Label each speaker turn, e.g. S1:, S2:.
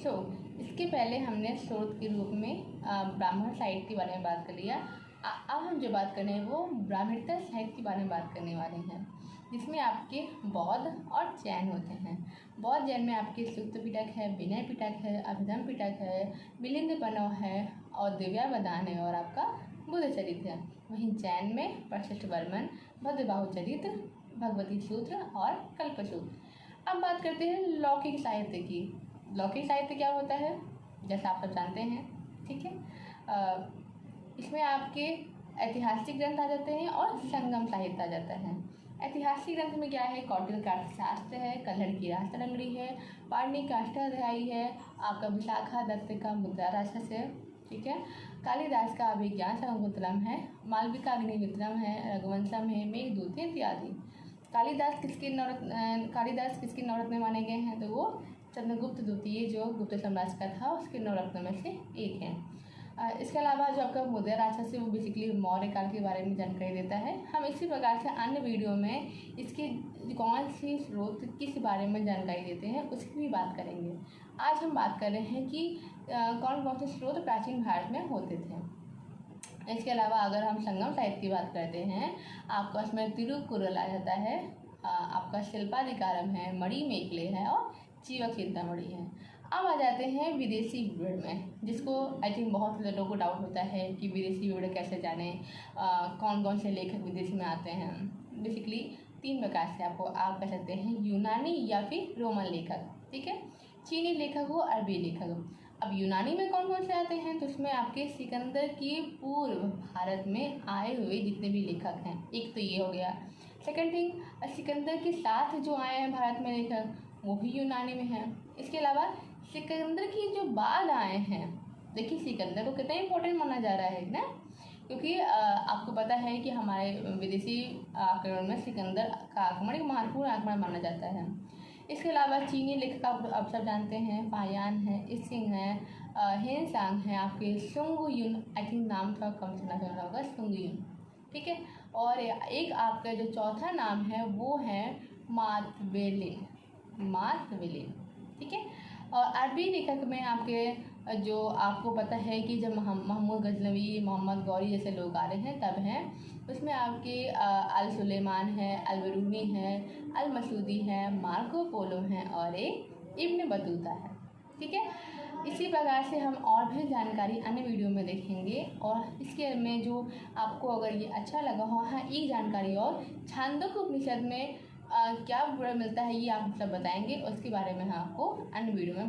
S1: सो इसके पहले हमने स्रोत के रूप में ब्राह्मण साहित्य के बारे में बात कर लिया। अब हम जो बात कर रहे हैं वो ब्राह्मणता साहित्य के बारे में बात करने वाले हैं, जिसमें आपके बौद्ध और जैन होते हैं। बौद्ध जैन में आपके सूक्त पिटक है, विनय पिटक है, अभिधम पिटक है, मिलिंद पनव है और दिव्यावदान है और आपका बुद्ध चरित्र है। वहीं जैन में प्रशिष्ट वर्मन, भद्रबाहु चरित्र, भगवती सूत्र और कल्पसूत्र। अब बात करते हैं लौकिक साहित्य की। लौकिक साहित्य क्या होता है, जैसा आप सब जानते हैं, ठीक है। इसमें आपके ऐतिहासिक ग्रंथ आ जाते हैं और संगम साहित्य आ जाता है। ऐतिहासिक ग्रंथ में क्या है, कौटिल्य का अर्थशास्त्र है, कल्हड़ की राजतरंगिणी है, पाणिनि का अष्टाध्यायी है, आपका विशाखा दत्त का मुद्रा राक्षस है, ठीक है। कालिदास का अभिज्ञान शकुंतलम है, मालविका का अग्निमित्रम है, रघुवंशम है, मेघदूत है इत्यादि। कालिदास किसके नवरत्न माने गए हैं, तो वो चंद्रगुप्त द्वितीय जो गुप्त साम्राज्य का था उसके नवरत्न में से एक है। इसके अलावा जो आपका मुद्रा राक्षस है वो बेसिकली मौर्य काल के बारे में जानकारी देता है। हम इसी प्रकार से अन्य वीडियो में इसके कौन सी स्रोत किस बारे में जानकारी देते हैं उसकी भी बात करेंगे। आज हम बात कर रहे हैं कि कौन कौन से स्रोत प्राचीन भारत में होते थे। इसके अलावा अगर हम संगम साहित्य की बात करते हैं, आपका उसमें तिरुकुरल आ जाता है, आपका शिल्पाधिकारम है, मणि मेखले है और जीवक चिंतामणि है। अब आ जाते हैं विदेशी विवरण में, जिसको आई थिंक बहुत लोगों को डाउट होता है कि विदेशी विवरण कैसे जाने, कौन कौन से लेखक विदेश में आते हैं। बेसिकली 3 प्रकार से आप कह सकते हैं, यूनानी या फिर रोमन लेखक, ठीक है, चीनी लेखक हो, अरबी लेखक हो। अब यूनानी में कौन कौन से आते हैं, तो उसमें आपके सिकंदर की पूर्व भारत में आए हुए जितने भी लेखक हैं, एक तो ये हो गया। सेकंड थिंग, सिकंदर के साथ जो आए हैं भारत में लेखक वो भी यूनानी में हैं। इसके अलावा सिकंदर की जो बाद आए हैं, देखिए सिकंदर को कितना इंपॉर्टेंट माना जा रहा है ना, क्योंकि आपको पता है कि हमारे विदेशी आक्रमण में सिकंदर का आक्रमण एक महत्वपूर्ण आक्रमण माना जाता है। इसके अलावा चीनी लेखक आप सब जानते हैं, फायान है, इसिंग है, हेनसांग है, आपके सुंगयुन, आई थिंक नाम थोड़ा कम सुना चल रहा होगा, सुंगयुन, ठीक है। और एक आपका जो चौथा नाम है वो है मातवेलिन, ठीक है। और अरबी लेखक में आपके जो आपको पता है कि जब महमूद गजनवी, मोहम्मद गौरी जैसे लोग आ रहे हैं तब हैं, उसमें आपके अल सुलेमान है, अल बरूनी है, अल मसूदी है, मार्को पोलो हैं और एक इब्न बतूता है, ठीक है। इसी प्रकार से हम और भी जानकारी अन्य वीडियो में देखेंगे। और इसके में जो आपको अगर ये अच्छा लगा हो, हाँ एक जानकारी और, छांदोग्य उपनिषद में क्या मिलता है ये आप सब बताएंगे, उसके बारे में हम आपको अन्य वीडियो में